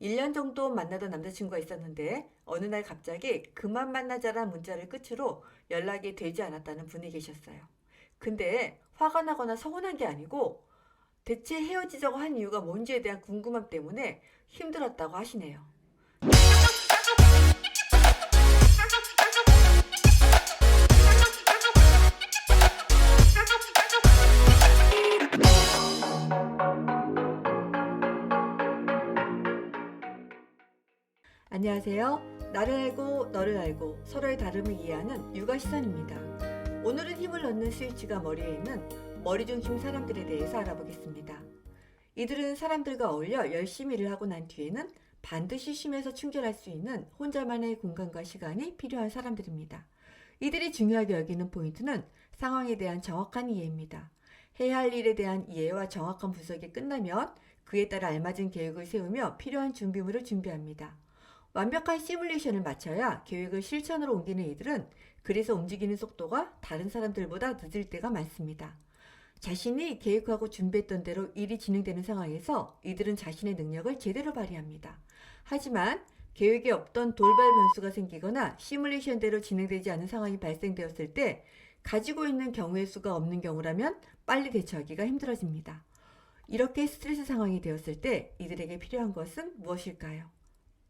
1년 정도 만나던 남자친구가 있었는데 어느 날 갑자기 그만 만나자란 문자를 끝으로 연락이 되지 않았다는 분이 계셨어요. 근데 화가 나거나 서운한 게 아니고 대체 헤어지자고 한 이유가 뭔지에 대한 궁금함 때문에 힘들었다고 하시네요. 안녕하세요. 나를 알고 너를 알고 서로의 다름을 이해하는 육아 시선입니다. 오늘은 힘을 얻는 스위치가 머리에 있는 머리 중심 사람들에 대해서 알아보겠습니다. 이들은 사람들과 어울려 열심히 일을 하고 난 뒤에는 반드시 쉬면서 충전할 수 있는 혼자만의 공간과 시간이 필요한 사람들입니다. 이들이 중요하게 여기는 포인트는 상황에 대한 정확한 이해입니다. 해야 할 일에 대한 이해와 정확한 분석이 끝나면 그에 따라 알맞은 계획을 세우며 필요한 준비물을 준비합니다. 완벽한 시뮬레이션을 마쳐야 계획을 실천으로 옮기는 이들은 그래서 움직이는 속도가 다른 사람들보다 늦을 때가 많습니다. 자신이 계획하고 준비했던 대로 일이 진행되는 상황에서 이들은 자신의 능력을 제대로 발휘합니다. 하지만 계획에 없던 돌발 변수가 생기거나 시뮬레이션대로 진행되지 않은 상황이 발생되었을 때 가지고 있는 경우의 수가 없는 경우라면 빨리 대처하기가 힘들어집니다. 이렇게 스트레스 상황이 되었을 때 이들에게 필요한 것은 무엇일까요?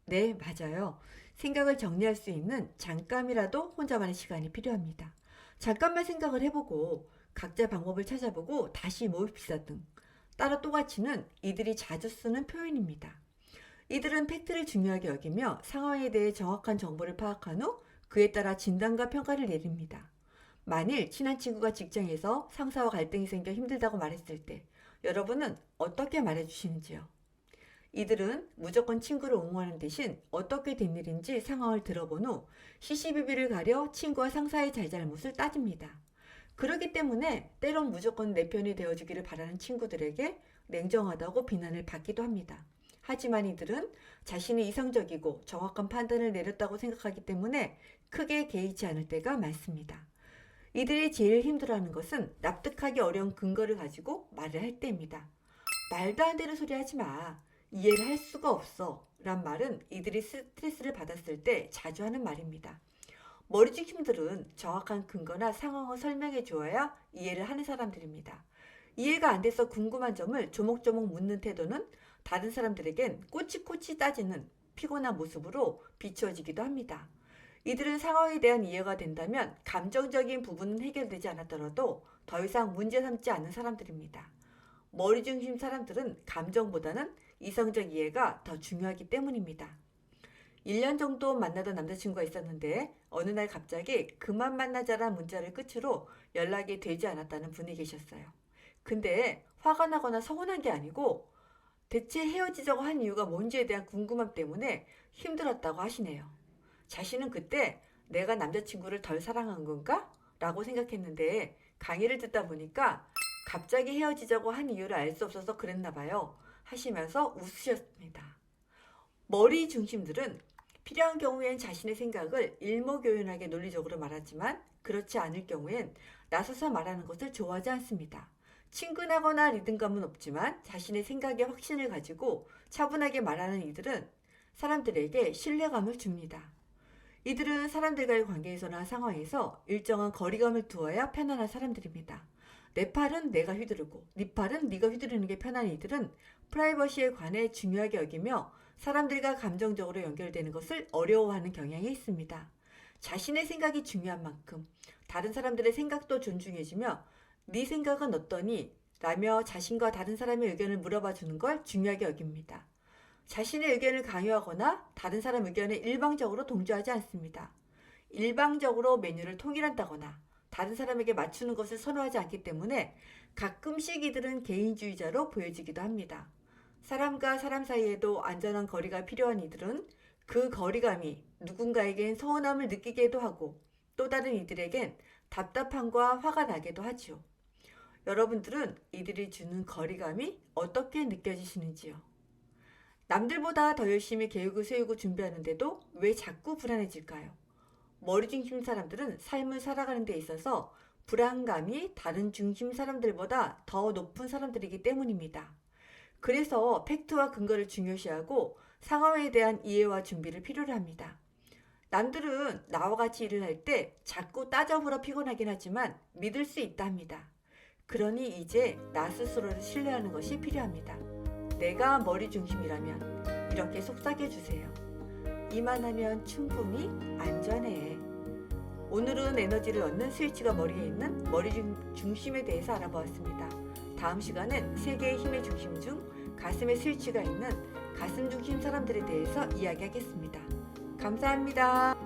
네, 맞아요. 생각을 정리할 수 있는 잠깐이라도 혼자만의 시간이 필요합니다. 잠깐만 생각을 해보고 각자 방법을 찾아보고 다시 모읍시다 등. 따라 또같이는 이들이 자주 쓰는 표현입니다. 이들은 팩트를 중요하게 여기며 상황에 대해 정확한 정보를 파악한 후 그에 따라 진단과 평가를 내립니다. 만일 친한 친구가 직장에서 상사와 갈등이 생겨 힘들다고 말했을 때 여러분은 어떻게 말해주시는지요? 이들은 무조건 친구를 옹호하는 대신 어떻게 된 일인지 상황을 들어본 후 시시비비를 가려 친구와 상사의 잘잘못을 따집니다. 그렇기 때문에 때론 무조건 내 편이 되어주기를 바라는 친구들에게 냉정하다고 비난을 받기도 합니다. 하지만 이들은 자신이 이성적이고 정확한 판단을 내렸다고 생각하기 때문에 크게 개의치 않을 때가 많습니다. 이들이 제일 힘들어하는 것은 납득하기 어려운 근거를 가지고 말을 할 때입니다. 말도 안 되는 소리 하지 마. 이해를 할 수가 없어. 란 말은 이들이 스트레스를 받았을 때 자주 하는 말입니다. 머리중심들은 정확한 근거나 상황을 설명해 주어야 이해를 하는 사람들입니다. 이해가 안 돼서 궁금한 점을 조목조목 묻는 태도는 다른 사람들에겐 꼬치꼬치 따지는 피곤한 모습으로 비추어지기도 합니다. 이들은 상황에 대한 이해가 된다면 감정적인 부분은 해결되지 않았더라도 더 이상 문제 삼지 않는 사람들입니다. 머리 중심 사람들은 감정보다는 이성적 이해가 더 중요하기 때문입니다. 1년 정도 만나던 남자친구가 있었는데 어느 날 갑자기 그만 만나자란 문자를 끝으로 연락이 되지 않았다는 분이 계셨어요. 근데 화가 나거나 서운한 게 아니고 대체 헤어지자고 한 이유가 뭔지에 대한 궁금함 때문에 힘들었다고 하시네요. 자신은 그때 내가 남자친구를 덜 사랑한 건가? 라고 생각했는데 강의를 듣다 보니까 갑자기 헤어지자고 한 이유를 알 수 없어서 그랬나 봐요. 하시면서 웃으셨습니다. 머리 중심들은 필요한 경우엔 자신의 생각을 일목요연하게 논리적으로 말하지만 그렇지 않을 경우엔 나서서 말하는 것을 좋아하지 않습니다. 친근하거나 리듬감은 없지만 자신의 생각에 확신을 가지고 차분하게 말하는 이들은 사람들에게 신뢰감을 줍니다. 이들은 사람들과의 관계에서나 상황에서 일정한 거리감을 두어야 편안한 사람들입니다. 내 팔은 내가 휘두르고 네 팔은 네가 휘두르는 게 편한 이들은 프라이버시에 관해 중요하게 여기며 사람들과 감정적으로 연결되는 것을 어려워하는 경향이 있습니다. 자신의 생각이 중요한 만큼 다른 사람들의 생각도 존중해주며 네 생각은 어떠니? 라며 자신과 다른 사람의 의견을 물어봐 주는 걸 중요하게 여깁니다. 자신의 의견을 강요하거나 다른 사람 의견에 일방적으로 동조하지 않습니다. 일방적으로 메뉴를 통일한다거나 다른 사람에게 맞추는 것을 선호하지 않기 때문에 가끔씩 이들은 개인주의자로 보여지기도 합니다. 사람과 사람 사이에도 안전한 거리가 필요한 이들은 그 거리감이 누군가에겐 서운함을 느끼게도 하고 또 다른 이들에겐 답답함과 화가 나게도 하지요. 여러분들은 이들이 주는 거리감이 어떻게 느껴지시는지요? 남들보다 더 열심히 계획을 세우고 준비하는데도 왜 자꾸 불안해질까요? 머리 중심 사람들은 삶을 살아가는 데 있어서 불안감이 다른 중심 사람들보다 더 높은 사람들이기 때문입니다. 그래서 팩트와 근거를 중요시하고 상황에 대한 이해와 준비를 필요로 합니다. 남들은 나와 같이 일을 할 때 자꾸 따져물어 피곤하긴 하지만 믿을 수 있다 합니다. 그러니 이제 나 스스로를 신뢰하는 것이 필요합니다. 내가 머리 중심이라면 이렇게 속삭여 주세요. 이만하면 충분히 안전해. 오늘은 에너지를 얻는 스위치가 머리에 있는 머리 중심에 대해서 알아보았습니다. 다음 시간은 세계의 힘의 중심 중 가슴에 스위치가 있는 가슴 중심 사람들에 대해서 이야기하겠습니다. 감사합니다.